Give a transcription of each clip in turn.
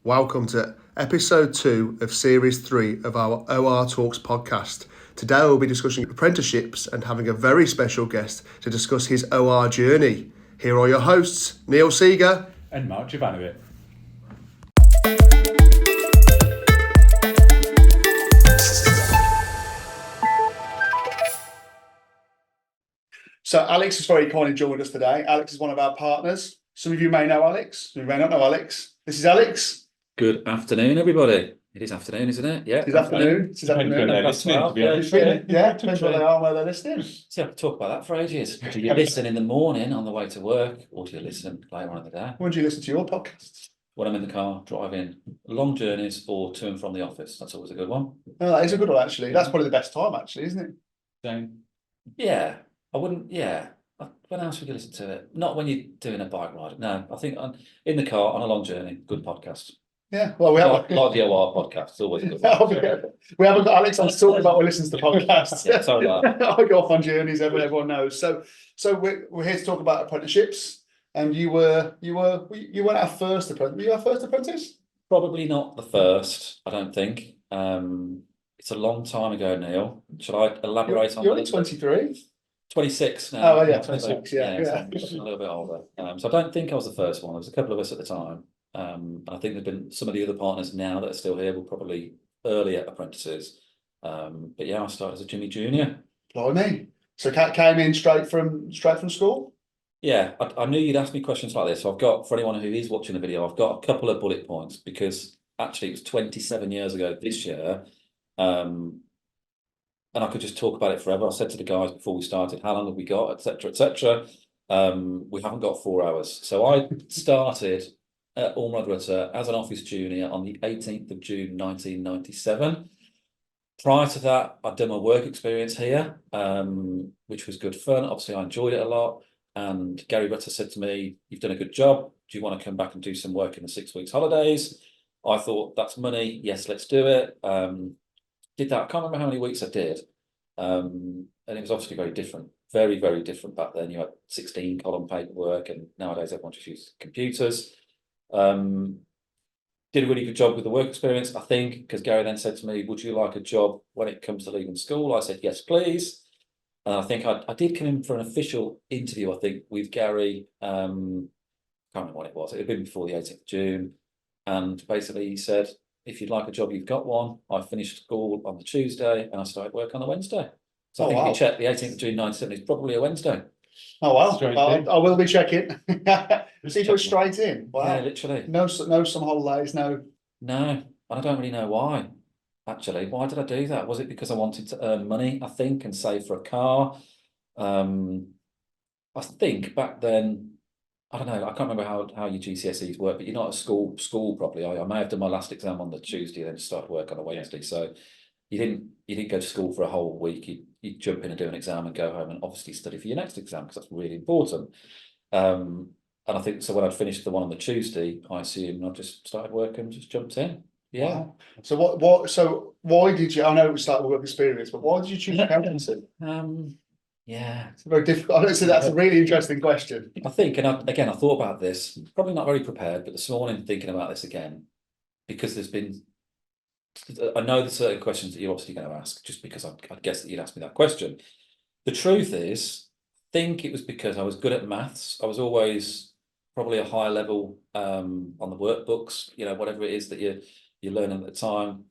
Welcome to episode 2 of series 3 of our OR Talks podcast. Today we'll be discussing apprenticeships and having a very special guest to discuss his OR journey. Here are your hosts, Neil Seeger and Mark Jovanovic. So Alex is very kindly joined us today. Alex is one of our partners. Some of you may know Alex, some of you may not know Alex. This is Alex. Good afternoon, everybody. It is afternoon, isn't it? Yeah. It's afternoon. It's Depends when they're listening, to be honest. Yeah, depends where they are and where they're listening. See, I could talk about that for ages. Do you listen in the morning on the way to work, or do you listen later on in the day? When do you listen to your podcasts? When I'm in the car, driving long journeys or to and from the office. That's always a good one. Oh, that is a good one, actually. That's probably the best time, actually, isn't it? Same. Yeah, I wouldn't, yeah. When else would you listen to it? Not when you're doing a bike ride. No, I think in the car on a long journey, good podcast. Yeah, well, we have Like the OR podcast, it's always a good one. We haven't got Alex on to talk about who listens to podcasts. Yeah, sorry about that. I go off on journeys, everyone knows. So we're here to talk about apprenticeships. And you weren't our first apprentice. Were you our first apprentice? Probably not the first, I don't think. It's a long time ago, Neil. Should I elaborate on You're that? only 23. 26 now. Oh, yeah, 26, yeah. So I'm a little bit older. So I don't think I was the first one. There was a couple of us at the time. And I think there's been some of the other partners now that are still here were probably earlier apprentices. But yeah, I started as a Jimmy Junior. Blimey. So came in straight from school? Yeah, I knew you'd ask me questions like this. So I've got, for anyone who is watching the video, I've got a couple of bullet points because actually it was 27 years ago this year. And I could just talk about it forever. I said to the guys before we started, how long have we got, etc., etc. We haven't got 4 hours. So I started at Ormond Rutter as an office junior on the 18th of June 1997. Prior to that, I'd done my work experience here, which was good fun. Obviously, I enjoyed it a lot. And Gary Rutter said to me, "You've done a good job. Do you want to come back and do some work in the 6 weeks holidays?" I thought, that's money. Yes, let's do it. Did that. I can't remember how many weeks I did. And it was obviously very different. Very, very different back then. You had 16 column paperwork, and nowadays everyone just uses computers. Did a really good job with the work experience, I think, because Gary then said to me, "Would you like a job when it comes to leaving school?" I said, "Yes, please." And I think I did come in for an official interview, I think, with Gary. Can't remember what it was. It had been before the 18th of June. And basically he said, "If you'd like a job, you've got one." I finished school on the Tuesday and I started work on the Wednesday. So I think if you check the 18th of June 97 is probably a Wednesday. Oh, wow. Straight I will be checking. So you go straight in? Wow. Yeah, literally. No, some holidays, no. No, and I don't really know why. Actually, why did I do that? Was it because I wanted to earn money, I think, and save for a car? I think back then, I don't know, I can't remember how your GCSEs work, but you're not at school properly. I may have done my last exam on the Tuesday, then started work on a Wednesday. So you didn't go to school for a whole week. You jump in and do an exam and go home and obviously study for your next exam because that's really important. And I think so when I'd finished the one on the Tuesday, I assumed I just started work and just jumped in. Yeah. Wow. So why did you, I know we started with work experience, but why did you choose accountancy? Yeah. It's very difficult. So that's a really interesting question. I think, and I thought about this, probably not very prepared, but this morning thinking about this again, because I know there's certain questions that you're obviously going to ask, just because I guess that you'd ask me that question. The truth is, I think it was because I was good at maths. I was always probably a high level on the workbooks, whatever it is that you're learning at the time,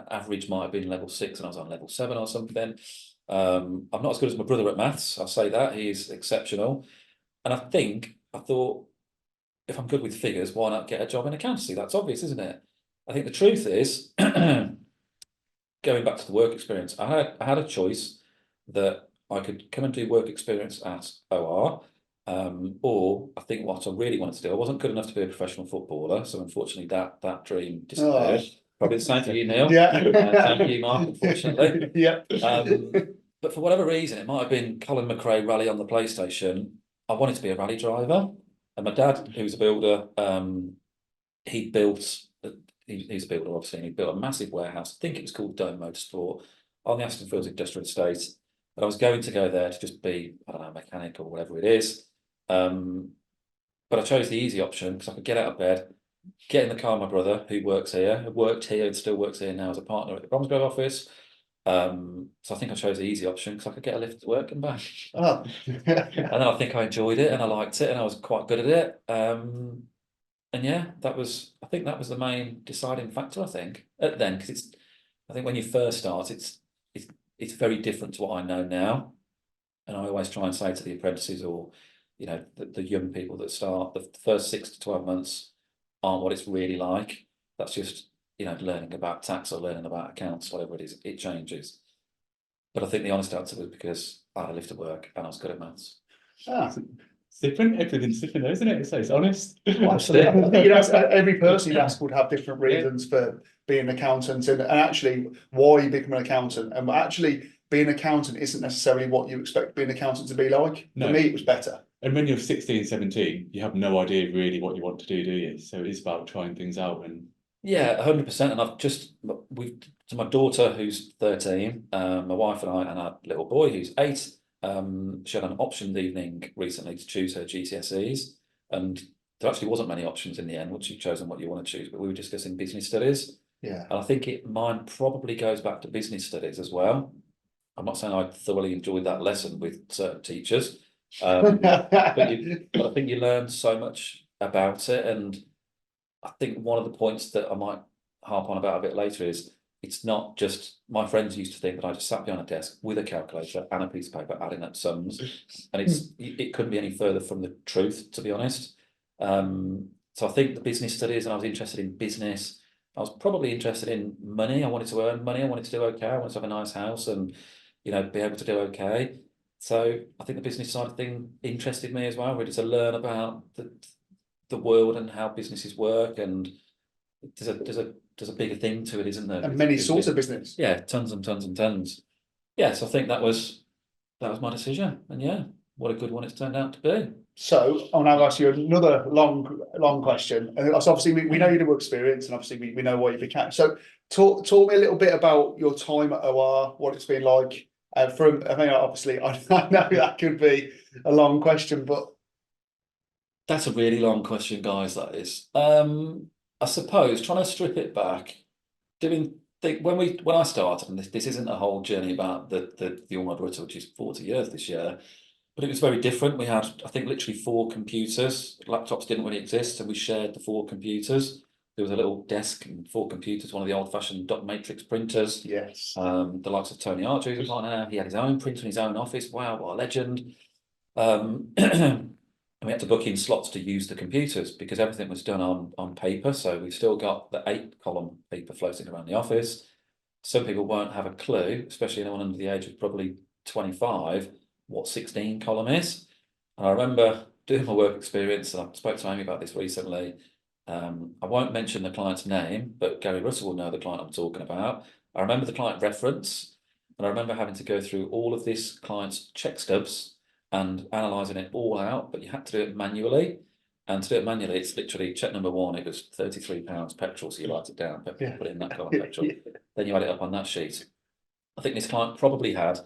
average might have been level 6 and I was on level 7 or something. I'm not as good as my brother at maths, I'll say that. He's exceptional. And I thought, if I'm good with figures, why not get a job in accountancy? That's obvious, isn't it? I think the truth is, going back to the work experience, I had a choice that I could come and do work experience at OR, or I think what I really wanted to do, I wasn't good enough to be a professional footballer, so unfortunately that dream disappeared. Probably the same for you, Neil. Yeah. Same for you, Mark, unfortunately. Yeah. But for whatever reason, it might have been Colin McRae Rally on the PlayStation. I wanted to be a rally driver, and my dad, who was a builder, he's a builder obviously, and he built a massive warehouse. I think it was called Dome Motorsport on the Aston Fields Industrial Estate. But I was going to go there to just be, I don't know, a mechanic or whatever it is. But I chose the easy option because I could get out of bed, get in the car with my brother, who works here, who worked here and still works here now as a partner at the Bromsgrove office. So I think I chose the easy option because I could get a lift to work and back. Oh. And then I think I enjoyed it and I liked it and I was quite good at it. And yeah, I think that was the main deciding factor, I think, then, because I think when you first start, it's very different to what I know now. And I always try and say to the apprentices or, the young people that start, the first 6 to 12 months aren't what it's really like. That's just, learning about tax or learning about accounts, whatever it is, it changes. But I think the honest answer was because I had a lift at work and I was good at maths. Ah. It's different. Everything's different, though, isn't it? So it's honest. Absolutely. I think every person you ask would have different reasons for being an accountant and actually why you become an accountant. And actually being an accountant isn't necessarily what you expect being an accountant to be like. No. For me, it was better. And when you're 16, 17, you have no idea really what you want to do you? So it is about trying things out. And Yeah, 100%. And to my daughter who's 13, my wife and I, and our little boy who's 8, she had an options evening recently to choose her GCSEs, and there actually wasn't many options in the end once you've chosen what you want to choose. But we were discussing business studies, Yeah. and I think mine probably goes back to business studies as well. I'm not saying I thoroughly enjoyed that lesson with certain teachers, but I think you learn so much about it, and I think one of the points that I might harp on about a bit later is it's not just my friends used to think that I just sat behind a desk with a calculator and a piece of paper adding up sums, and it couldn't be any further from the truth, to be honest. So I think the business studies, and I was interested in business. I was probably interested in money. I wanted to earn money. I wanted to do okay. I wanted to have a nice house and be able to do okay. So I think the business side of thing interested me as well, really, to learn about the world and how businesses work, and there's a bigger thing to it, isn't there? And many sorts of business. Yeah, tons and tons and tons. Yeah, so I think that was my decision, and yeah, what a good one it's turned out to be. So I'll now ask you another long question. And obviously we know your experience, and obviously we know what you became. So talk me a little bit about your time at OR, what it's been like. Obviously I know that could be a long question, but that's a really long question, guys. That is. I suppose trying to strip it back, when I started, and this isn't a whole journey about the Ormod Rutter, which is 40 years this year, but it was very different. We had, I think, literally 4 computers. Laptops didn't really exist, and we shared the 4 computers. There was a little desk and 4 computers, one of the old-fashioned dot matrix printers. Yes. The likes of Tony Archer, who's a partner now, he had his own printer in his own office. Wow, what a legend. And we had to book in slots to use the computers because everything was done on paper. So we've still got the 8-column paper floating around the office. Some people won't have a clue, especially anyone under the age of probably 25, what 16-column is. And I remember doing my work experience, and I spoke to Amy about this recently. I won't mention the client's name, but Gary Russell will know the client I'm talking about. I remember the client reference, and I remember having to go through all of this client's check stubs and analysing it all out, but you had to do it manually. And to do it manually, it's literally check number 1, it was £33 petrol, so you write it down, but put it in that column petrol. Then you add it up on that sheet. I think this client probably had,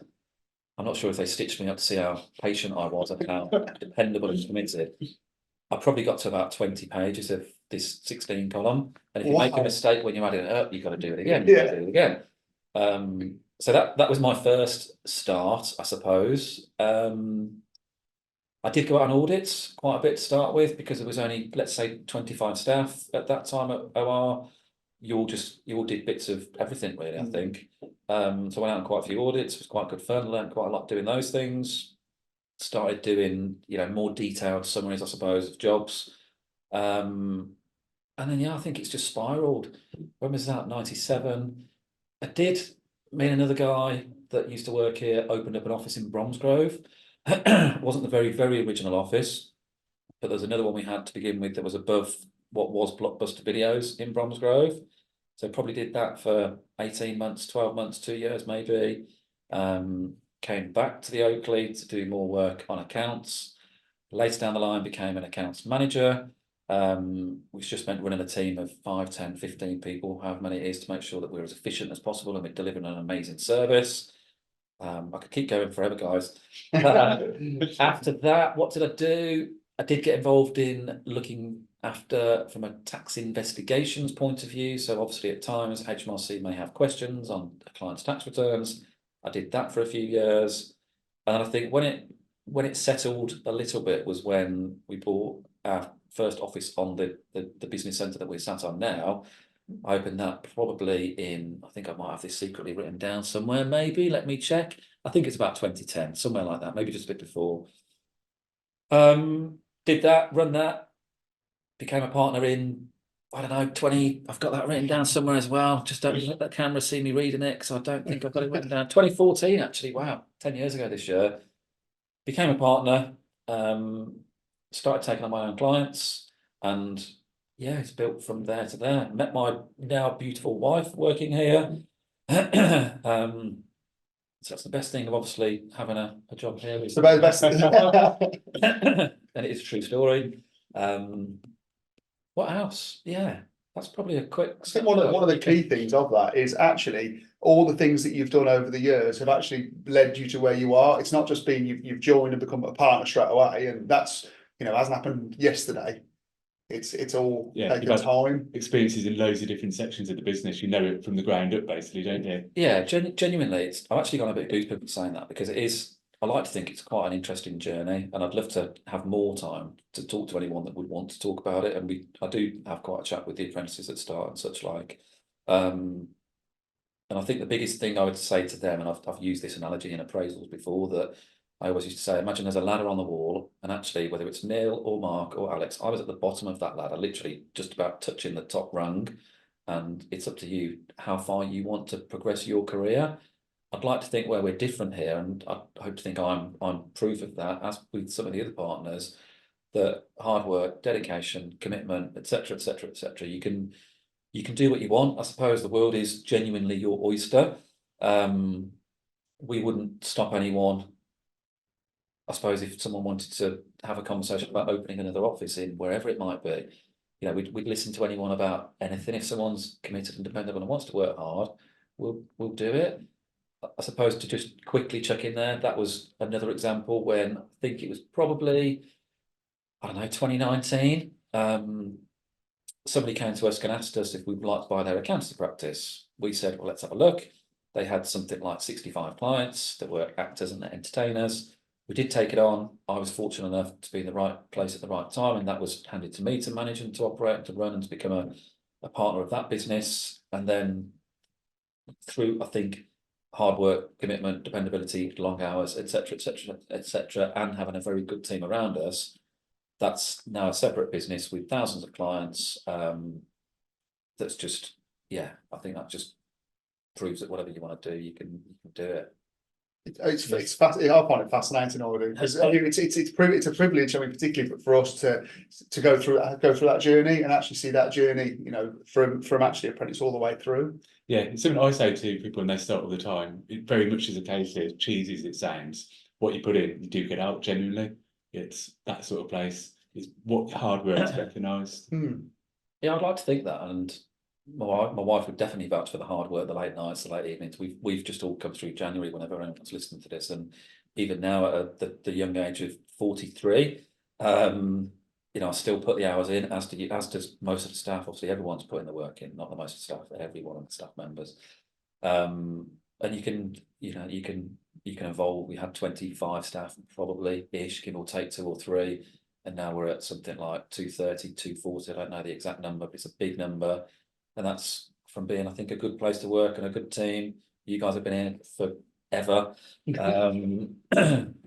I'm not sure if they stitched me up to see how patient I was and how dependable and committed. I probably got to about 20 pages of this 16 column. And if you make a mistake when you're adding it up, you've got to do it again. You've got to do it again. So that was my first start, I suppose. I did go out on audits quite a bit to start with because there was only, let's say, 25 staff at that time at OR. You all did bits of everything, really, I think. So I went out on quite a few audits. It was quite good fun. Learned quite a lot doing those things. Started doing, more detailed summaries, I suppose, of jobs. And then, I think it's just spiraled. When was that? 97. Me and another guy that used to work here opened up an office in Bromsgrove. It wasn't the very, very original office, but there's another one we had to begin with that was above what was Blockbuster Videos in Bromsgrove. So probably did that for 18 months, 12 months, 2 years maybe. Came back to the Oakley to do more work on accounts. Later down the line became an accounts manager, which just meant running a team of 5, 10, 15 people, however many it is, to make sure that we're as efficient as possible and we're delivering an amazing service. I could keep going forever, guys. After that, what did I do? I did get involved in looking after from a tax investigations point of view. So obviously at times HMRC may have questions on a client's tax returns. I did that for a few years. And I think when it settled a little bit was when we bought our first office on the business centre that we're sat on now. I opened that probably in, I think I might have this secretly written down somewhere, maybe, let me check. I think it's about 2010, somewhere like that, maybe just a bit before. Did that, run that, became a partner in, I don't know, 20, I've got that written down somewhere as well. Just don't let the camera see me reading it because I don't think I've got it written down. 2014, actually, wow, 10 years ago this year. Became a partner, started taking on my own clients, and yeah, it's built from there to there. Met my now beautiful wife working here. So that's the best thing of obviously having a job here. It's the best. And it is a true story. What else? Yeah, that's probably a quick. I think one of the key things of that is actually all the things that you've done over the years have actually led you to where you are. It's not just been you've joined and become a partner straight away, and that's, you know, hasn't happened yesterday. It's all taken time. Experiences in loads of different sections of the business. You know it from the ground up, basically, don't you? Yeah, genuinely, I've actually got a bit of goosebumps saying that because it is. I like to think it's quite an interesting journey, and I'd love to have more time to talk to anyone that would want to talk about it. And I do have quite a chat with the apprentices at start and such like. And I think the biggest thing I would say to them, and I've used this analogy in appraisals before, that I always used to say, imagine there's a ladder on the wall, and actually, whether it's Neil or Mark or Alex, I was at the bottom of that ladder, literally just about touching the top rung, and it's up to you how far you want to progress your career. I'd like to think where we're different here, and I hope to think I'm proof of that, as with some of the other partners, that hard work, dedication, commitment, etc., etc., etc. You can do what you want. I suppose the world is genuinely your oyster. We wouldn't stop anyone. I suppose if someone wanted to have a conversation about opening another office in wherever it might be, you know, we'd listen to anyone about anything. If someone's committed and dependable and wants to work hard, we'll do it. I suppose to just quickly chuck in there, that was another example when I think it was probably, I don't know, 2019. Somebody came to us and asked us if we'd like to buy their accountancy practice. We said, well, let's have a look. They had something like 65 clients that were actors and entertainers. We did take it on. I was fortunate enough to be in the right place at the right time, and that was handed to me to manage and to operate and to run and to become a partner of that business. And then through, I think, hard work, commitment, dependability, long hours, etc., etc., etc., and having a very good team around us, that's now a separate business with thousands of clients. That's just, yeah, I think that just proves that whatever you want to do, you can do it. It's fascinating. I find it fascinating already because I mean, it's a privilege. I mean, particularly for us to go through that journey and actually see that journey, you know, from actually apprentice all the way through. Yeah, it's something I say to people when they start all the time. It very much is a case of cheesy as it sounds. What you put in, you do get out. Genuinely, it's that sort of place. Is what hard work is recognised. Yeah, I'd like to think that, and my wife would definitely vouch for the hard work, the late nights, the late evenings. We've just all come through January whenever anyone's listening to this, and even now at the young age of 43, you know, I still put the hours in, as does most of the staff. Obviously, everyone's putting the work in, not the most of the staff, every one of the staff members. And you can evolve. We had 25 staff probably ish, give or take 2 or 3. And now we're at something like 230, 240. I don't know the exact number, but it's a big number. And that's from being, I think, a good place to work and a good team. You guys have been here forever.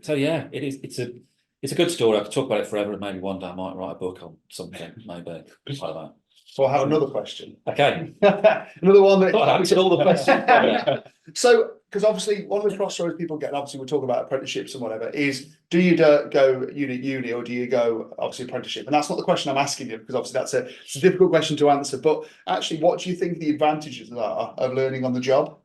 So yeah, it's a good story. I could talk about it forever, and maybe one day I might write a book on something, maybe. I don't know. So I have another question. Okay. Another one that I answered all the questions. So, because obviously one of the crossroads people get, and obviously we'll talk about apprenticeships and whatever, is do you go uni or do you go obviously apprenticeship? And that's not the question I'm asking you, because obviously it's a difficult question to answer. But actually, what do you think the advantages are of learning on the job?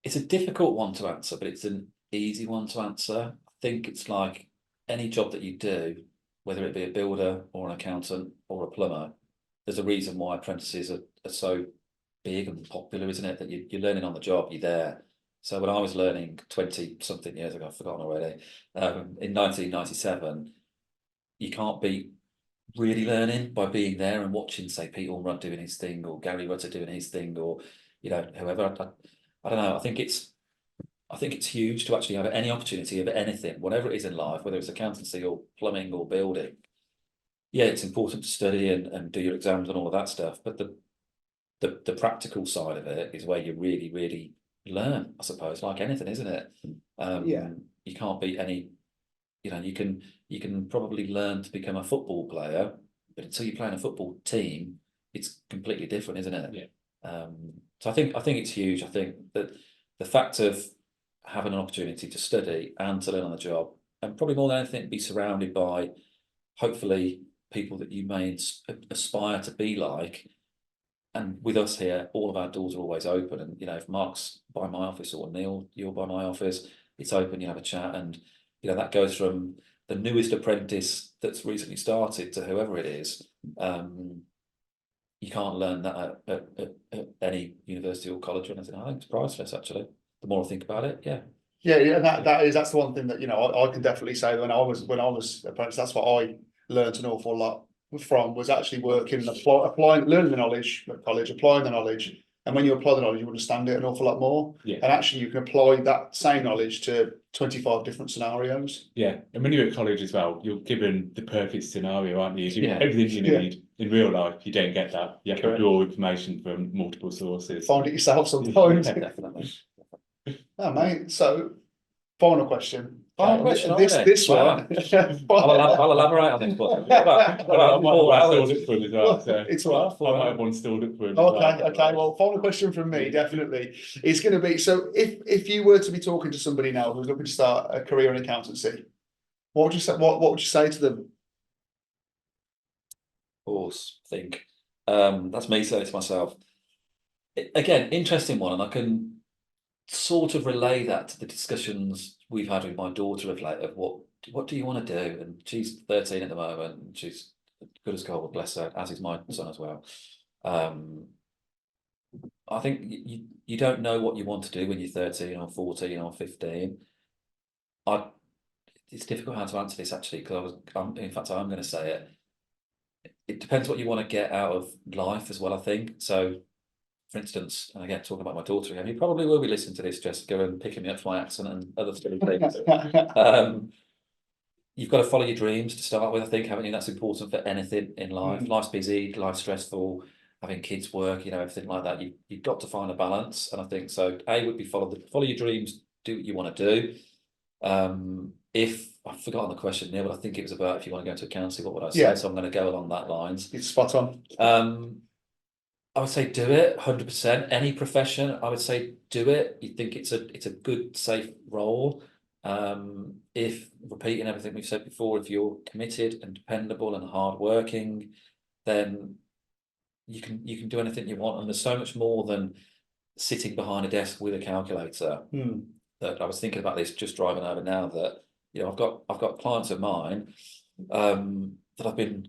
It's a difficult one to answer, but it's an easy one to answer. I think it's like any job that you do, whether it be a builder or an accountant or a plumber, there's a reason why apprentices are so big and popular, isn't it? That you're learning on the job, you're there. So when I was learning 20 something years ago, I've forgotten already, in 1997, you can't beat really learning by being there and watching, say, Pete Ormrod doing his thing, or Gary Rutter doing his thing, or whoever. I don't know. I think it's huge to actually have any opportunity of anything, whatever it is in life, whether it's accountancy or plumbing or building. Yeah, it's important to study and do your exams and all of that stuff, but the practical side of it is where you really, really learn, I suppose, like anything, isn't it? Yeah. You can't beat any, you can probably learn to become a football player, but until you play in a football team, it's completely different, isn't it? Yeah. So I think it's huge. I think that the fact of having an opportunity to study and to learn on the job, and probably more than anything, be surrounded by hopefully people that you may aspire to be like. And with us here, all of our doors are always open. And if Mark's by my office or Neil, you're by my office, it's open. You have a chat, and that goes from the newest apprentice that's recently started to whoever it is. You can't learn that at any university or college or anything. I think it's priceless, actually. The more I think about it, yeah. Yeah, that's the one thing that I can definitely say when I was apprentice, that's what I learned an awful lot from, was actually working and applying, learning the knowledge at college, applying the knowledge, and when you apply the knowledge, you understand it an awful lot more. Yeah. And actually, you can apply that same knowledge to 25 different scenarios. Yeah, and when you're at college as well, you're given the perfect scenario, aren't you? Yeah. Everything you Yeah. need. In real life, you don't get that. You have Correct. to draw information from multiple sources. Find it yourself sometimes. Definitely. Oh, mate. So, final question. Final question, This wow. one. I'll elaborate on this one. I About might 4 have hours. stored it for as well. So It's I what? might have one stored it for as well. Okay. Well, final question from me, definitely. It's going to be, so if you were to be talking to somebody now who's looking to start a career in accountancy, what would you say? What would you say to them? Course, think. That's me saying to myself. Again, interesting one, and I can sort of relay that to the discussions we've had with my daughter of late, of what do you want to do? And she's 13 at the moment, and she's good as gold, bless her, as is my son as well. I think you don't know what you want to do when you're 13 or 14 or 15. It's difficult how to answer this, actually, because in fact, I'm going to say it. It depends what you want to get out of life as well, I think. So, for instance, and again, talking about my daughter again, you probably will be listening to this, Jessica, and picking me up for my accent and other silly things. You've got to follow your dreams to start with, I think, haven't you? That's important for anything in life. Life's busy, life's stressful, having kids, work, everything like that. You've got to find a balance. And I think so, A would be follow your dreams, do what you want to do. If I've forgotten the question, Neil, but I think it was about if you want to go into accounting, what would I say? Yeah. So I'm going to go along that lines. It's spot on. I would say do it 100%. Any profession, I would say do it. You think it's a good, safe role. If repeating everything we've said before, if you're committed and dependable and hardworking, then you can do anything you want. And there's so much more than sitting behind a desk with a calculator. That I was thinking about this just driving over now, that I've got clients of mine that I've been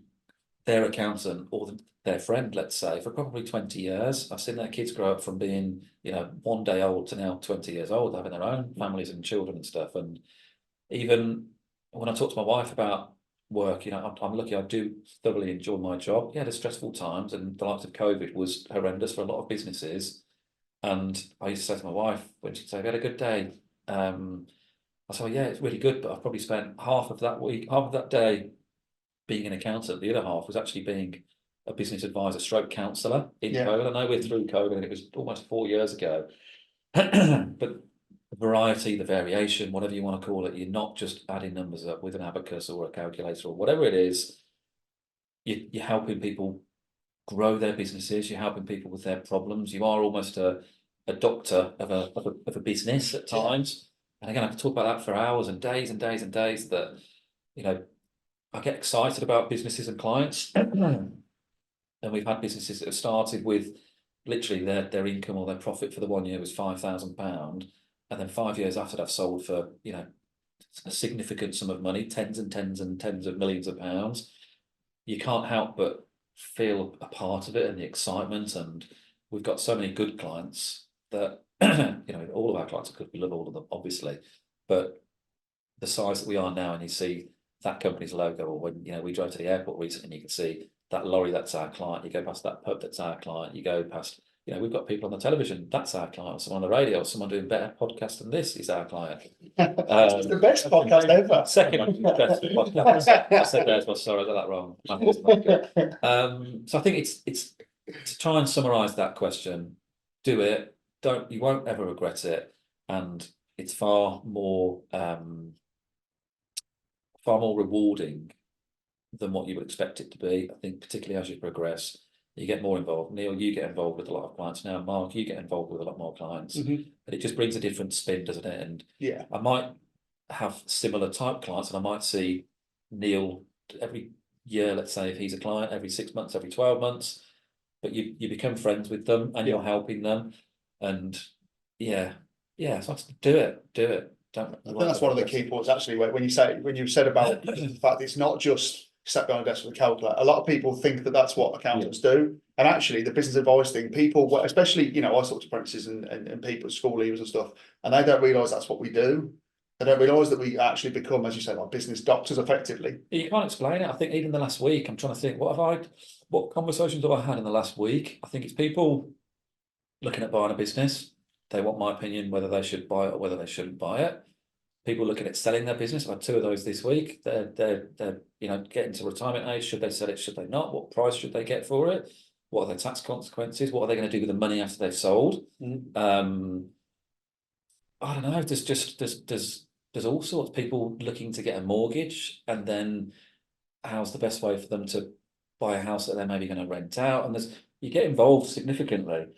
their accountant or their friend, let's say, for probably 20 years. I've seen their kids grow up from being 1 day old to now 20 years old, having their own families and children and stuff. And even when I talk to my wife about work, I'm lucky. I do thoroughly enjoy my job. Yeah, there's stressful times, and the likes of COVID was horrendous for a lot of businesses. And I used to say to my wife when she'd say, "We had a good day." I said, "Well, yeah, it's really good, but I've probably spent half of that day being an accountant. The other half was actually being a business advisor stroke counsellor in COVID. I know we're through COVID and it was almost 4 years ago, but the variety, the variation, whatever you want to call it, you're not just adding numbers up with an abacus or a calculator or whatever it is. You're helping people grow their businesses. You're helping people with their problems. You are almost a doctor of a business at times. And again, I could talk about that for hours and days and days and days. That I get excited about businesses and clients. And we've had businesses that have started with literally their income or their profit for the 1 year was £5,000, and then 5 years after they've sold for a significant sum of money, tens and tens and tens of millions of pounds. You can't help but feel a part of it and the excitement. And we've got so many good clients that all of our clients are good. We love all of them, obviously, but the size that we are now, and you see that company's logo, or when, you know, we drove to the airport recently and you can see that lorry, that's our client. You go past that pub, that's our client. You go past, you know, we've got people on the television, that's our client, or someone on the radio, or someone doing better podcast than this is our client. It's the best podcast ever. Second best podcast. I said there as well, sorry, I got that wrong. So I think it's to try and summarize that question. Do it. You won't ever regret it, and it's far more rewarding than what you would expect it to be. I think particularly as you progress, you get more involved. Neil, you get involved with a lot of clients now. Mark, you get involved with a lot more clients, and it just brings a different spin, doesn't it? And Yeah, I might have similar type clients, and I might see Neil every year, let's say, if he's a client, every 6 months, every 12 months, but you become friends with them and you're helping them. And so do it. I think that's one of the key points actually, when you said about the fact it's not just sat behind a desk with a calculator. A lot of people think that that's what accountants do, and actually the business advice thing, people, especially, you know, I talk to apprentices and people, school leavers and stuff, and they don't realise that's what we do. They don't realise that we actually become, as you say, like business doctors effectively. You can't explain it. I think even the last week, I'm trying to think, what conversations have I had in the last week? I think it's people looking at buying a business. They want my opinion whether they should buy it or whether they shouldn't buy it. People looking at selling their business. I've had 2 of those this week. They're you know, getting to retirement age. Should they sell it? Should they not? What price should they get for it? What are their tax consequences? What are they going to do with the money after they've sold? I don't know. There's all sorts of people looking to get a mortgage, and then how's the best way for them to buy a house that they're maybe going to rent out? And you get involved significantly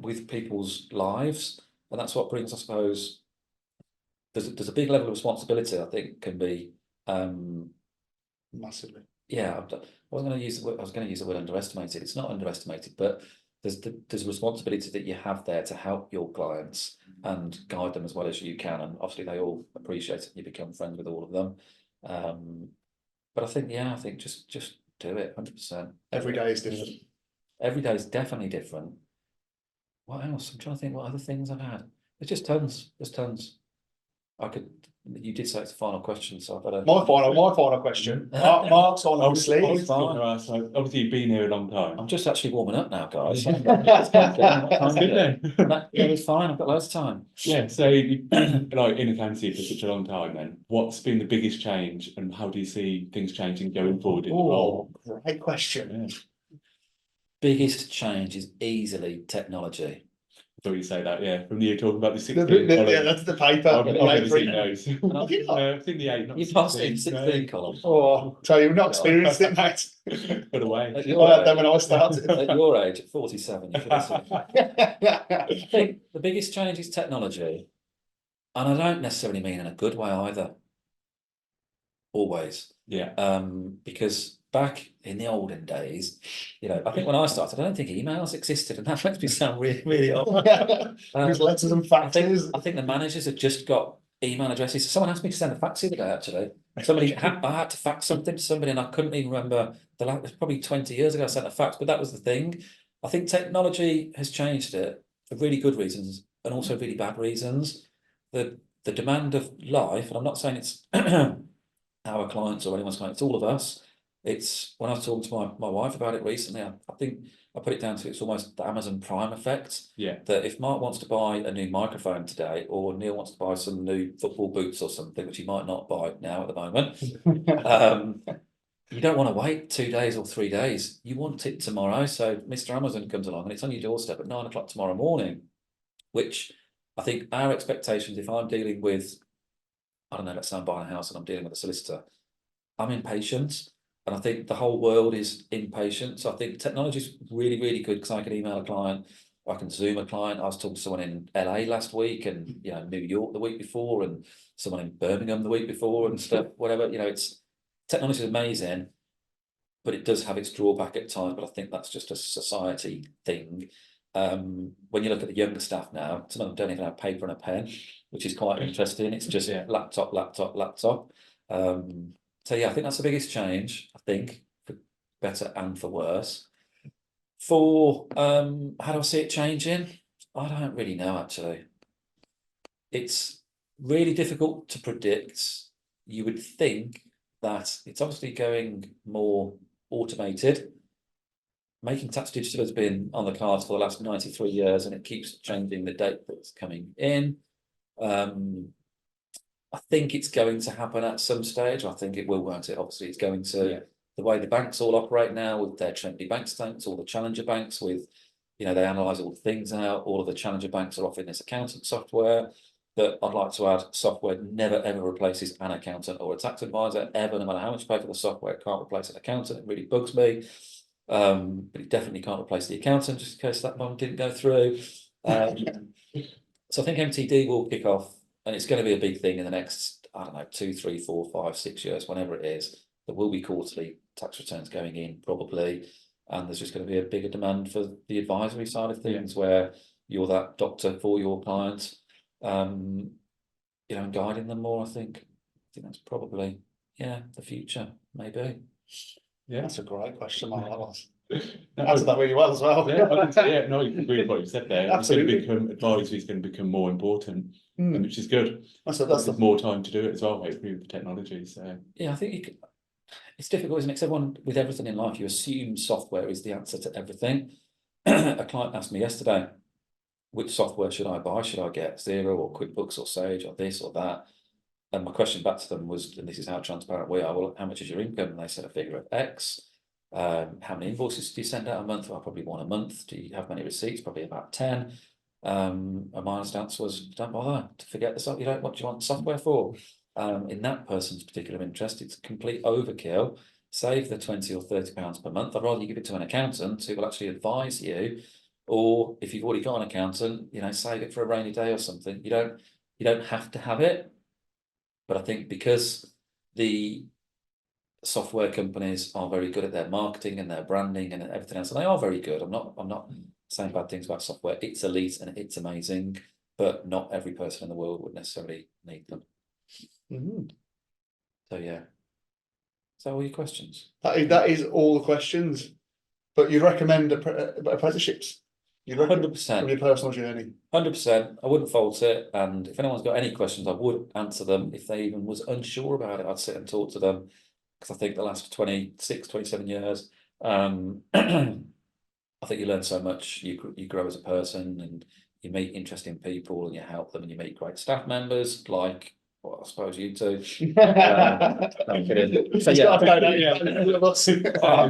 with people's lives, and that's what brings, I suppose, there's a big level of responsibility, I think, can be Massively. Yeah, I was going to use the word underestimated. It's not underestimated, but there's a responsibility that you have there to help your clients and guide them as well as you can, and obviously they all appreciate it. You become friends with all of them, but I think just do it 100%. Every day is different. Every day is definitely different. What else? I'm trying to think what other things I've had. There's just tons. There's tons. You did say it's a final question, so I better. My final question. Mark's on, obviously. Obviously, you've been here a long time. I'm just actually warming up now, guys. That's good then. It's fine. I've got loads of time. Yeah. So, you've been like in accountancy for such a long time. Then, what's been the biggest change, and how do you see things changing going forward in the role? Great question. Yeah. Biggest change is easily technology. I thought you say that, yeah. From you talking about the 16. Yeah, that's the paper. I've never seen those. Have you not? I've seen the 8. You've not seen 16 column. Oh, so you've not experienced it, mate. Put away. I had them when I started. At your age, at 47, you should have seen. I think the biggest change is technology, and I don't necessarily mean in a good way either. Always. Yeah. Because back in the olden days, you know, I think when I started, I don't think emails existed, and that makes me sound really, really old. There's letters and faxes. I think the managers had just got email addresses. Someone asked me to send a fax the other day, actually. I had to fax something to somebody, and I couldn't even remember it was probably 20 years ago I sent a fax, but that was the thing. I think technology has changed it for really good reasons and also really bad reasons. The demand of life, and I'm not saying it's our clients or anyone's client, it's all of us. It's when I was talking to my wife about it recently, I think I put it down to it's almost the Amazon Prime effect. Yeah. That if Mark wants to buy a new microphone today, or Neil wants to buy some new football boots or something, which he might not buy now at the moment, you don't want to wait 2 days or 3 days. You want it tomorrow. So Mr. Amazon comes along and it's on your doorstep at 9 o'clock tomorrow morning, which I think our expectations, if I'm dealing with, I don't know, let's say I'm buying a house and I'm dealing with a solicitor, I'm impatient. And I think the whole world is impatient. So I think technology is really, really good because I can email a client, I can Zoom a client. I was talking to someone in LA last week, and New York the week before, and someone in Birmingham the week before, and stuff. Whatever, technology is amazing, but it does have its drawback at times. But I think that's just a society thing. When you look at the younger staff now, some of them don't even have paper and a pen, which is quite interesting. It's just laptop. So yeah, I think that's the biggest change, I think, for better and for worse. For how do I see it changing? I don't really know, actually. It's really difficult to predict. You would think that it's obviously going more automated. Making tax digital has been on the cards for the last 93 years, and it keeps changing the date that's coming in. I think it's going to happen at some stage. I think it will, won't it? Obviously, it's going to, the way the banks all operate now with their trendy bank statements, all the challenger banks with, they analyse all the things out. All of the challenger banks are offering this accountant software. But I'd like to add, software never ever replaces an accountant or a tax advisor ever, no matter how much you pay for the software. It can't replace an accountant. It really bugs me. But it definitely can't replace the accountant, just in case that one didn't go through. So I think MTD will kick off, and it's going to be a big thing in the next, I don't know, 2, 3, 4, 5, 6 years, whenever it is. There will be quarterly tax returns going in, probably, and there's just going to be a bigger demand for the advisory side of things, where you're that doctor for your clients, and guiding them more. I think that's probably, the future, maybe. Yeah, That's a great question, Mark. That was. No, Answered that really well as well. no, you agree with what you said there. Absolutely. It's going to become, advisory is going to become more important, which is good. That's more time to do it as well, hopefully, with the technology. So I think it's difficult, isn't it? 'Cause everyone, with everything in life, you assume software is the answer to everything. A client asked me yesterday, which software should I buy? Should I get Xero or QuickBooks or Sage or this or that? And my question back to them was, and this is how transparent we are, well, how much is your income? And they said a figure of X. How many invoices do you send out a month? Well, probably 1 a month. Do you have many receipts? Probably about 10. And my honest answer was, don't bother, to forget the software. What do you want software for? In that person's particular interest, it's a complete overkill. Save the 20 or 30 pounds per month. I'd rather you give it to an accountant who will actually advise you, or if you've already got an accountant, save it for a rainy day or something. You don't have to have it. But I think because the software companies are very good at their marketing and their branding and everything else, and they are very good. I'm not saying bad things about software. It's elite and it's amazing, but not every person in the world would necessarily need them. So is that all your questions? That is all the questions. But you'd recommend apprenticeships? You'd recommend 100%. from your personal journey? 100%. I wouldn't fault it. And if anyone's got any questions, I would answer them. If they even was unsure about it, I'd sit and talk to them. Because I think the last 26, 27 years, I think you learn so much. You grow as a person, and you meet interesting people, and you help them, and you meet great staff members, like, well, I suppose you two. I'm kidding. So I'm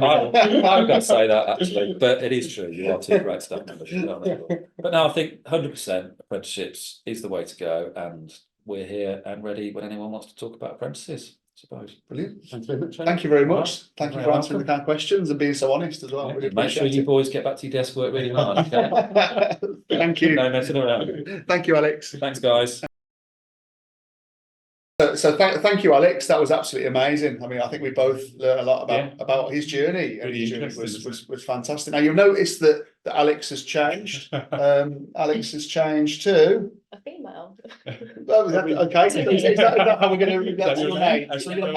not going to say that, actually, but it is true. You are two great staff members. But no, I think 100% apprenticeships is the way to go, and we're here and ready when anyone wants to talk about apprentices, I suppose. Brilliant. thanks very much. Thank you very much. Thank you You're for answering the kind of questions and being so honest as well. Yeah, Really Make sure appreciate you it. boys get back to your desk work really hard. Okay? Thank you. No messing around. Thank you, Alex. Thanks, guys. So thank you, Alex. That was absolutely amazing. I mean, I think we both learned a lot about his journey, and Really his journey interesting, was fantastic. Now you'll notice that Alex has changed. Alex has changed too. A female. Oh, is that, okay. Is that how we're going to? That's your name. That's So your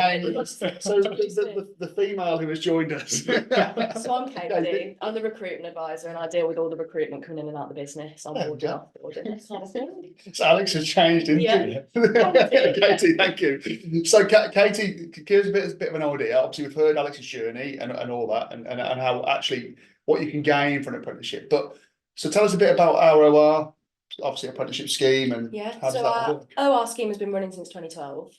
the female who has joined us. So I'm Katie. I'm the recruitment advisor, and I deal with all the recruitment coming in and out of the business. On board and off board and this kind of thing. So Alex has changed, isn't he? Katie, thank you. So Katie, give us a bit of an idea. Obviously, we've heard Alex's journey and all that, and how actually what you can gain from an apprenticeship. But so tell us a bit about our OR, obviously apprenticeship scheme, and how does so that our work? OR scheme has been running since 2012.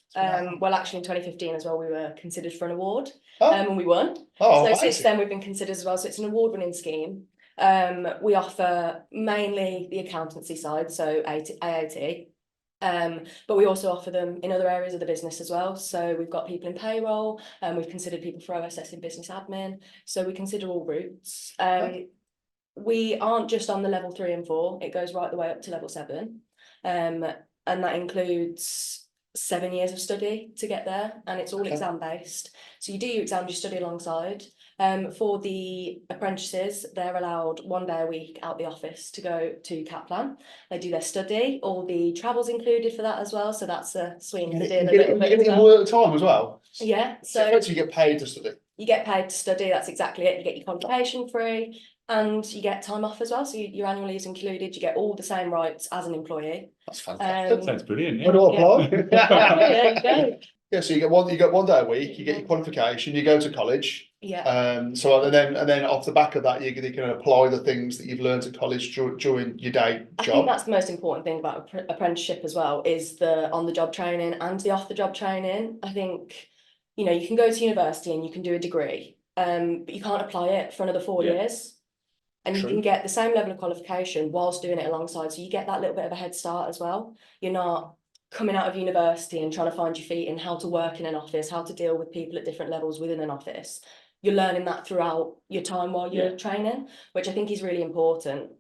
Well, actually in 2015 as well, we were considered for an award, Oh. and we won. Oh, So I since see. then we've been considered as well. So it's an award-winning scheme. We offer mainly the accountancy side, so AAT. But we also offer them in other areas of the business as well. So we've got people in payroll, and we've considered people for OSS in business admin. So we consider all routes. We aren't just on the level 3 and 4, it goes right the way up to level 7. And that includes 7 years of study to get there, and it's all exam based. So you do your exams, you study alongside. For the apprentices, they're allowed 1 day a week out the office to go to Kaplan. They do their study, all the travel's included for that as well. So that's a swing the deal a little bit. You get work time as well. Yeah, So you get paid to study. You get paid to study, that's exactly it. You get your qualification free, and you get time off as well. So your annual leave is included. You get all the same rights as an employee. That's fantastic. Sounds brilliant. What do I apply? There you go. Yeah, so you get one day a week, you get your qualification, you go to college. Yeah. So and then off the back of that, you can apply the things that you've learned at college during your day I think job. that's the most important thing about apprenticeship as well, is the on-the-job training and the off-the-job training. I think, you know, you can go to university and you can do a degree, but you can't apply it for another 4 years. And you True. can get the same level of qualification whilst doing it alongside. So you get that little bit of a head start as well. You're not coming out of university and trying to find your feet in how to work in an office, how to deal with people at different levels within an office. You're learning that throughout your time while you're training, which I think is really important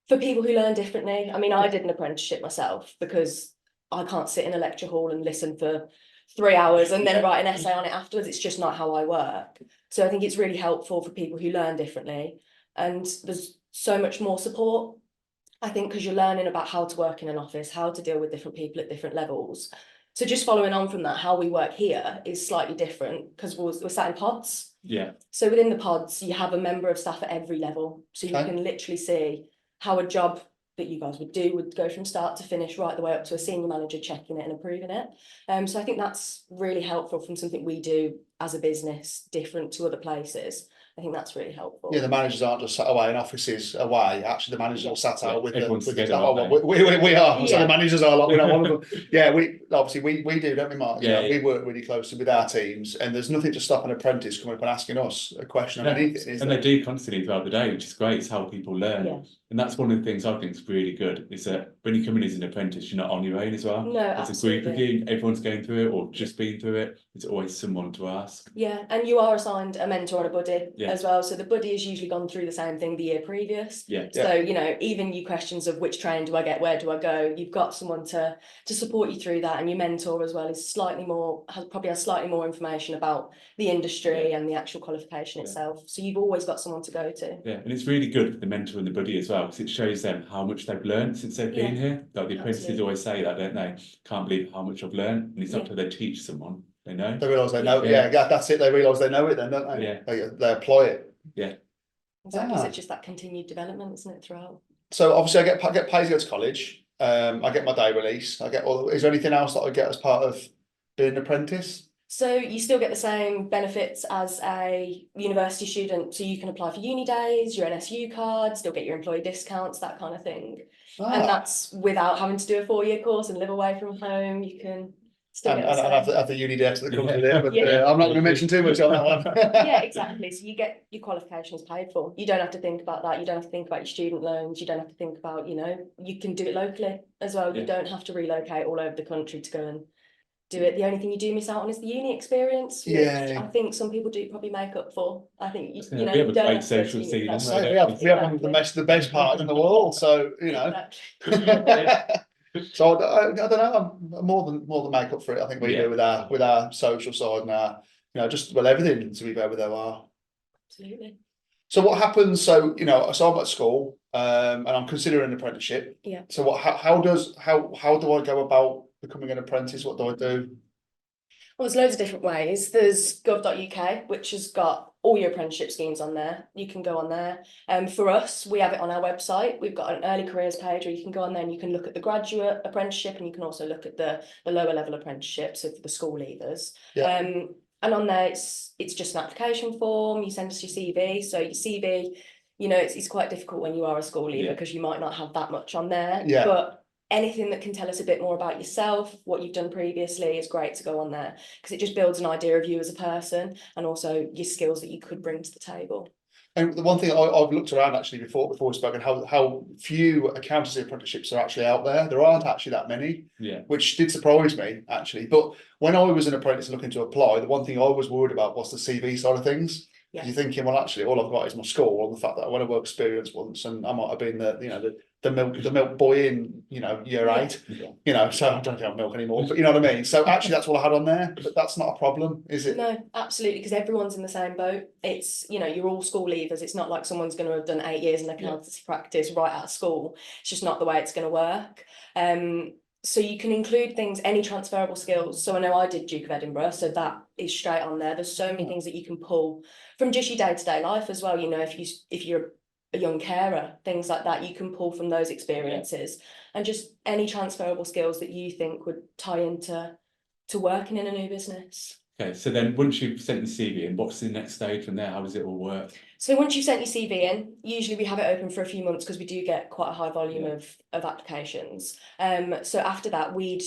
for people who learn differently. I mean, I did an apprenticeship myself because I can't sit in a lecture hall and listen for 3 hours and then write an essay on it afterwards. It's just not how I work. So I think it's really helpful for people who learn differently. And there's so much more support, I think, because you're learning about how to work in an office, how to deal with different people at different levels. So just following on from that, how we work here is slightly different because we're sat in pods. Yeah. So within the pods, you have a member of staff at every level. So you Okay. can literally see how a job that you guys would do would go from start to finish, right the way up to a senior manager checking it and approving it. So I think that's really helpful from something we do as a business, different to other places. I think that's really helpful. Yeah, the managers aren't just sat away in offices away. Actually, the managers are sat out with Everyone's the together, staff. aren't Oh, well, we are. So Yeah. the managers are like, we're not one of them. Yeah, we obviously we do, don't we, Mark? Yeah, We work really closely with our teams, and there's nothing to stop an apprentice coming up and asking us a question on anything, is And there? they do constantly throughout the day, which is great. It's how people learn. Yeah. And that's one of the things I think is really good, is that when you come in as an apprentice, you're not on your own as well. No, There's a group of absolutely. you, everyone's going through it or just been through it. There's always someone to ask. Yeah, and you are assigned a mentor and a buddy Yeah. as well. So the buddy has usually gone through the same thing the year previous. Yeah. So, you know, even your questions of which train do I get, where do I go, you've got someone to support you through that. And your mentor as well is probably has slightly more information about the industry and the actual qualification itself. So you've always got someone to go to. Yeah, and it's really good for the mentor and the buddy as well, because it shows them how much they've learned since they've been here. Like the apprentices Absolutely. always say that, don't they? Can't believe how much I've learned. And it's not until they teach someone, they know. They realise they know. Yeah. Yeah, that's it. They realise they know it, then, don't they? Yeah. They apply it. Exactly. So Ah. it's just that continued development, isn't it, throughout? So obviously, I get paid to go to college. I get my day release. I get all. Is there anything else that I get as part of being an apprentice? So you still get the same benefits as a university student. So you can apply for uni days, your NSU card, still get your employee discounts, that kind of thing. And Ah, that's without having to do a 4-year course and live away from home. You can still and, get the and same. have the uni debt that comes Yeah. with it. But Yeah. I'm not going to mention too much on that one. Yeah, exactly. So you get your qualifications paid for. You don't have to think about that. You don't have to think about your student loans. You don't have to think about, you know, you can do it locally as well. Yeah. You don't have to relocate all over the country to go and do it. The only thing you do miss out on is the uni experience, which Yeah. I think some people do probably make up for. I think, you know, We have you a don't great have to go to social uni scene, for that. haven't So we? we have the best part in the world. So you know. Exactly. So I don't know. I'm more than make up for it. I think we Yeah. do with our social side and our, you know, just everything, to be fair, with OR. Absolutely. So what happens? So you know, so I'm at school, and I'm considering an apprenticeship. Yeah. So what? How do I go about becoming an apprentice? What do I do? Well, there's loads of different ways. There's gov.uk, which has got all your apprenticeship schemes on there. You can go on there. For us, we have it on our website. We've got an early careers page where you can go on there and you can look at the graduate apprenticeship, and you can also look at the lower level apprenticeship, so for the school leavers. Yeah. And on there, it's just an application form. You send us your CV. So your CV, you know, it's quite difficult when you are a school leaver because you might not have that much on there. Yeah. But anything that can tell us a bit more about yourself, what you've done previously, is great to go on there, because it just builds an idea of you as a person and also your skills that you could bring to the table. And the one thing I've looked around actually before we spoke, and how few accountancy apprenticeships are actually out there. There aren't actually that many, which did surprise me actually. But when I was an apprentice looking to apply, the one thing I was worried about was the CV side of things. Yeah. You're thinking, well, actually, all I've got is my school and the fact that I went to work experience once, and I might have been the milk boy in year 8. So I don't have milk anymore, but you know what I mean. So actually, that's all I had on there. But that's not a problem, is it? No, absolutely, because everyone's in the same boat. It's, you're all school leavers. It's not like someone's going to have done 8 years in accountancy practice right out of school. It's just not the way it's going to work. So you can include things, any transferable skills. So I know I did Duke of Edinburgh, so that is straight on there. There's so many things that you can pull from just your day-to-day life as well. If you're a young carer, things like that, you can pull from those experiences, and just any transferable skills that you think would tie into to working in a new business. Okay, so then once you've sent the CV in, what's the next stage from there? How does it all work? So once you've sent your CV in, usually we have it open for a few months because we do get quite a high volume Yeah. of applications. So after that, we'd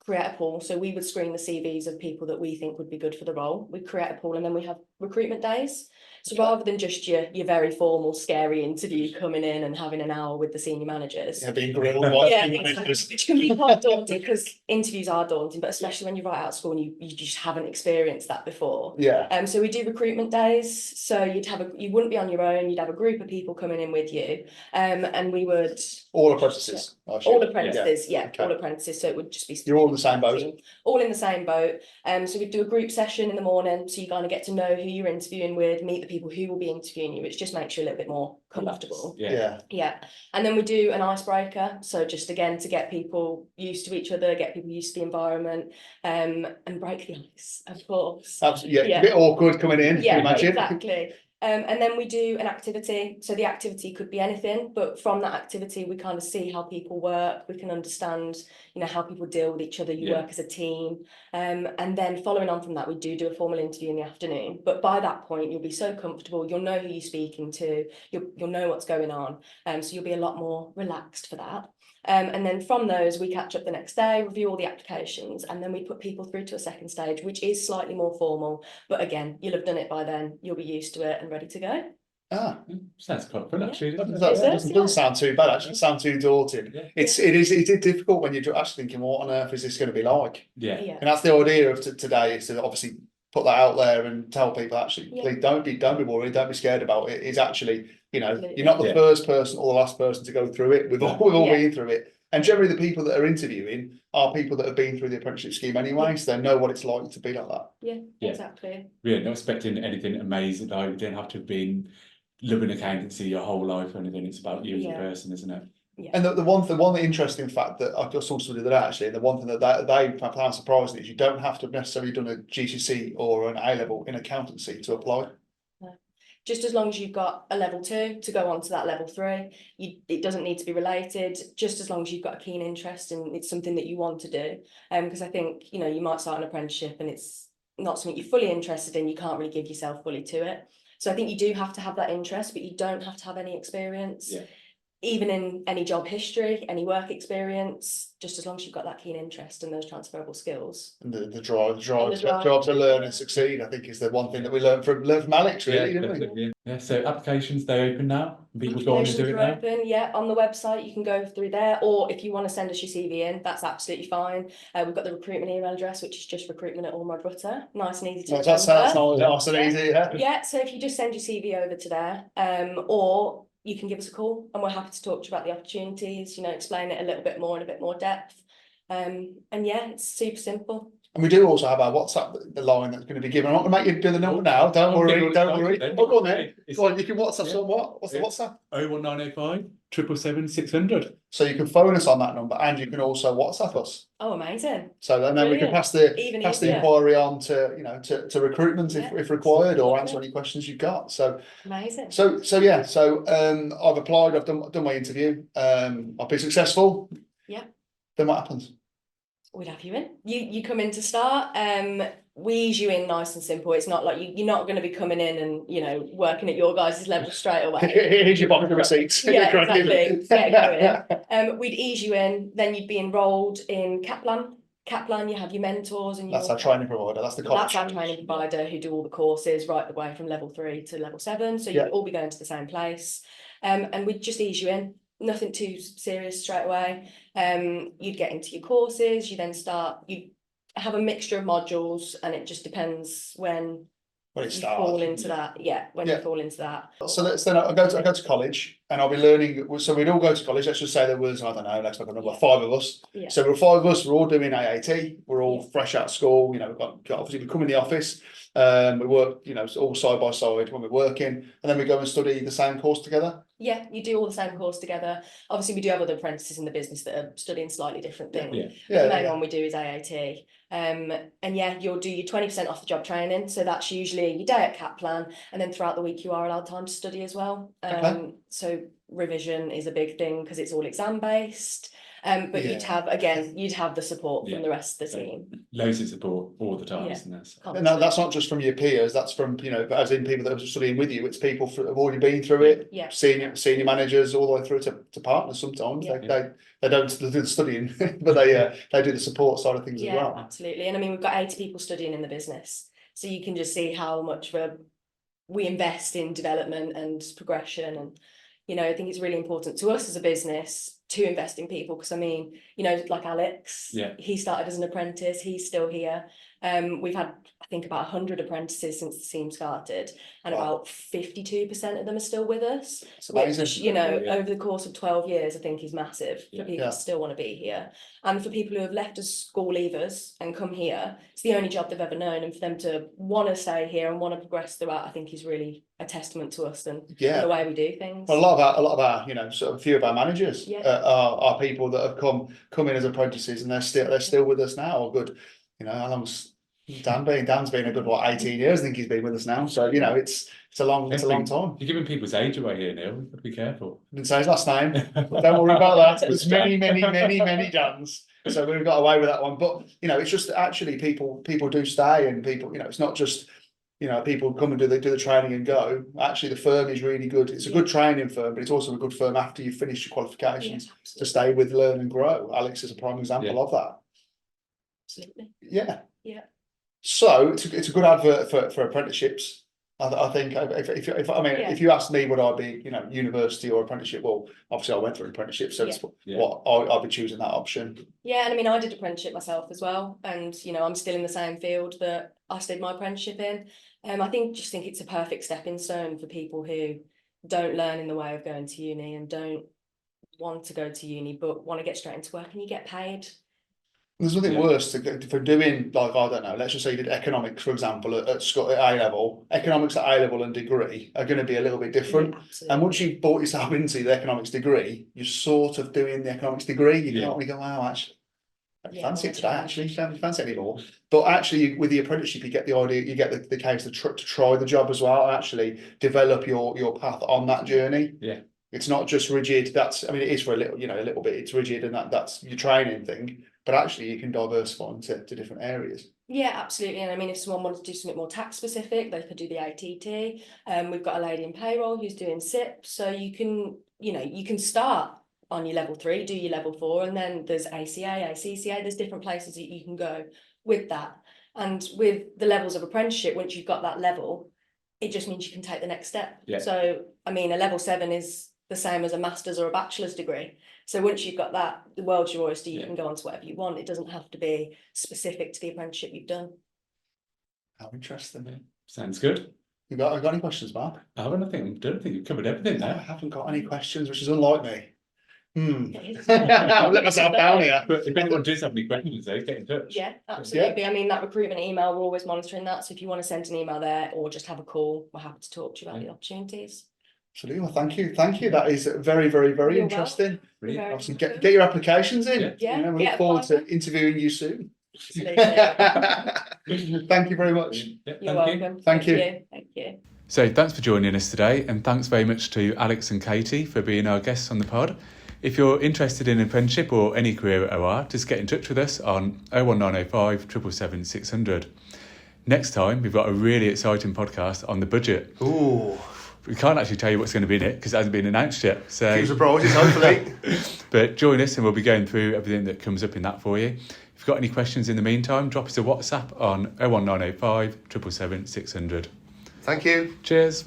create a pool. So we would screen the CVs of people that we think would be good for the role. We create a pool and then we have recruitment days. So rather than just your very formal, scary interview coming in and having an hour with the senior managers. Yeah, being grilled. Yeah, which can be quite daunting because interviews are daunting, but especially when you're right out of school and you just haven't experienced that before. Yeah. So we do recruitment days. So you wouldn't be on your own. You'd have a group of people coming in with you, and we would All apprentices. I assume. all apprentices, yeah, Okay. all apprentices. So it would just be You're all in the same boat. all in the same boat. So we do a group session in the morning, so you kind of get to know who you're interviewing with, meet the people who will be interviewing you, which just makes you a little bit more comfortable. Yeah. Yeah, and then we do an icebreaker. So just again to get people used to each other, get people used to the environment, and break the ice, of course. Absolutely. Yeah. Yeah. A bit awkward coming in. Yeah, Can you imagine? exactly. And then we do an activity. So the activity could be anything, but from that activity, we kind of see how people work. We can understand, how people deal with each other. You Yeah. work as a team. And then following on from that, we do a formal interview in the afternoon. But by that point, you'll be so comfortable. You'll know who you're speaking to. You'll know what's going on. So you'll be a lot more relaxed for that. And then from those, we catch up the next day, review all the applications, and then we put people through to a second stage, which is slightly more formal. But again, you'll have done it by then. You'll be used to it and ready to go. Ah, Sounds quite fun, actually. that doesn't it? doesn't sound too bad. Actually, sound too daunting. Yeah. It is difficult when you're actually thinking, what on earth is this going to be like? Yeah. Yeah. And that's the idea of today, is to obviously put that out there and tell people, actually, Yeah. please don't be worried, don't be scared about it. It's actually, Absolutely. you're not the Yeah. first person or the last person to go through it. We've all Yeah. been through it. And generally the people that are interviewing are people that have been through the apprenticeship scheme anyway, so they know what it's like to be like that. Yeah, Yeah. exactly. Yeah, not expecting anything amazing. Like, you don't have to have been loving accountancy your whole life or anything. It's about you as a Yeah. person, isn't it? And the one interesting fact that I just also did that actually, the one thing that they found surprising is you don't have to have necessarily done a GCSE or an A level in accountancy to apply. Just as long as you've got a level 2 to go on to that level 3, it doesn't need to be related, just as long as you've got a keen interest and it's something that you want to do. Because I think, you might start an apprenticeship and it's not something you're fully interested in, you can't really give yourself fully to it. So I think you do have to have that interest, but you don't have to have any experience. Yeah. Even in any job history, any work experience, just as long as you've got that keen interest and those transferable skills. And the drive drive. to learn and succeed, I think, is the one thing that we learn from Alex, really, didn't we? definitely. Yeah. So applications, they open now. People go on and do it Applications now. are open, yeah, on the website, you can go through there, or if you want to send us your CV in, that's absolutely fine. We've got the recruitment email address, which is just recruitment@allmybutter, nice and easy to That sounds remember. nice and easy, yeah. Yeah, so if you just send your CV over to there, or you can give us a call and we're happy to talk to you about the opportunities, explain it a little bit more in a bit more depth. And yeah, it's super simple. And we do also have our WhatsApp, the line that's going to be given. I'm not going to make you do the number now. Don't worry, don't worry. Oh, go on then. Go on, you can WhatsApp us on what? What's the WhatsApp? 01905 777 600. So you can phone us on that number, and you can also WhatsApp us. Oh, amazing. So and then we can Brilliant. pass the Even pass the easier. inquiry on to to recruitment Yeah. if required, or Lovely. answer any questions you've got. So Amazing. I've applied. I've done my interview. I've been successful. Yeah. Then what happens? We'd have you in. You come in to start. We ease you in nice and simple. It's not like you're not going to be coming in and working at your guys' level straight away. Here's your box of receipts. Yeah, exactly. Get going. We'd ease you in. Then you'd be enrolled in Kaplan. Kaplan, you have your mentors and That's our training provider. That's the college. That's our training provider who do all the courses right the way from level 3 to level 7. So Yeah. you'd all be going to the same place. And we'd just ease you in. Nothing too serious straight away. You'd get into your courses. You have a mixture of modules, and it just depends when When it you starts. fall into that. Yeah, when Yeah. you fall into that. So I go to college, and I'll be learning. So we'd all go to college. Let's just say there was, I don't know, let's look at a number, Yeah. 5 of us. Yeah. So we're 5 of us. We're all doing AAT. We're all Yeah. fresh out of school. We've got obviously we come in the office. We work, all side by side when we're working, and then we go and study the same course together. Yeah, you do all the same course together. Obviously, we do have other apprentices in the business that are studying slightly different things. Yeah. The main one we do is AAT. And yeah, you'll do your 20% off the job training. So that's usually your day at Kaplan, and then throughout the week you are allowed time to study as well. Okay. So revision is a big thing because it's all exam based. But Yeah. you'd have the support from Yeah. the rest of the team. Loads of support all the time, Yeah. isn't there? So- And that's not just from your peers, that's from, as in people that are studying with you, it's people who have already been through it, Yeah. senior managers, all the way through to partners sometimes. Yeah. They don't do the studying, but they do the support side of things as Yeah, well. absolutely. And I mean, we've got 80 people studying in the business. So you can just see how much we invest in development and progression. And, I think it's really important to us as a business to invest in people. Because I mean, like Alex, Yeah. he started as an apprentice, he's still here. We've had, I think, about 100 apprentices since the team started, and Wow. about 52% of them are still with us. It's amazing. Which, Yeah. over the course of 12 years, I think is massive for Yeah. people Yeah. to still want to be here. And for people who have left as school leavers and come here, it's the only job they've ever known. And for them to want to stay here and want to progress throughout, I think is really a testament to us and the way we do things. Well, a lot of our, sort of a few of our managers Yeah. are people that have come in as apprentices, and they're still with us now. Good, how long's Dan been? Dan's been a good 18 years. I think he's been with us now. So it's a long time. You're giving people's age away here, Neil. You've got to be careful. Didn't say his last name. Don't worry about that. There's many Dans. So we've got away with that one. But it's just that actually people do stay, and people, it's not just people come and do the training and go. Actually, the firm is really good. It's a good training firm, but it's also a good firm after you finish your qualifications to stay with, learn and grow. Alex is a prime example of that. Absolutely. Yeah. Yeah. So it's a good advert for apprenticeships. I think if you asked me, would I be university or apprenticeship? Well, obviously I went through an apprenticeship, so it's what I'll be choosing that option. Yeah, and I mean I did apprenticeship myself as well, and I'm still in the same field that I did my apprenticeship in. I think it's a perfect stepping stone for people who don't learn in the way of going to uni and don't want to go to uni but want to get straight into work, and you get paid. There's nothing worse for doing, like, I don't know, let's just say you did economics, for example, at A level. Economics at A level and degree are going to be a little bit different. Yeah, and once you've brought yourself into the economics degree, you're sort of doing the economics degree. You can't really go, wow, actually, I fancy it today, actually, don't fancy it anymore. But actually, with the apprenticeship, you get the idea, you get the case to try the job as well, and actually develop your path on that journey. Yeah. It's not just rigid. It is for a little bit, it's rigid, and that's your training thing. But actually, you can diversify into different areas. Yeah, absolutely. And I mean, if someone wanted to do something more tax specific, they could do the ATT. We've got a lady in payroll who's doing SIP, so you can start on your level 3, do your level 4, and then there's ACA, ACCA. There's different places that you can go with that. And with the levels of apprenticeship, once you've got that level, it just means you can take the next step. Yeah. So, I mean, a level 7 is the same as a master's or a bachelor's degree. So once you've got that, the world's your oyster, you can go on to whatever you want. It doesn't have to be specific to the apprenticeship you've done. How interesting. Sounds good. You got any questions, Mark? I don't think you've covered everything I there. haven't got any questions, which is unlike me. I'll let myself down here. But if anyone does have any questions, though, get in touch. Yeah, absolutely. I mean, that recruitment email, we're always monitoring that. So if you want to send an email there or just have a call, we're happy to talk to you about the opportunities. Absolutely. Well, thank you. That is very, very, very You're interesting. Brilliant. Obviously, get your applications in. Yeah. We look forward to interviewing you soon. Absolutely. Thank you very much. Yeah, You're thank you. welcome. Thank you. Thank you. So thanks for joining us today, and thanks very much to Alex and Katie for being our guests on the pod. If you're interested in apprenticeship or any career at OR, just get in touch with us on 01905 777 600. Next time, we've got a really exciting podcast on the budget. Ooh. We can't actually tell you what's going to be in it because it hasn't been announced yet. So, Few surprises, hopefully. but join us and we'll be going through everything that comes up in that for you. If you've got any questions in the meantime, drop us a WhatsApp on 01905 777 600. Thank you. Cheers.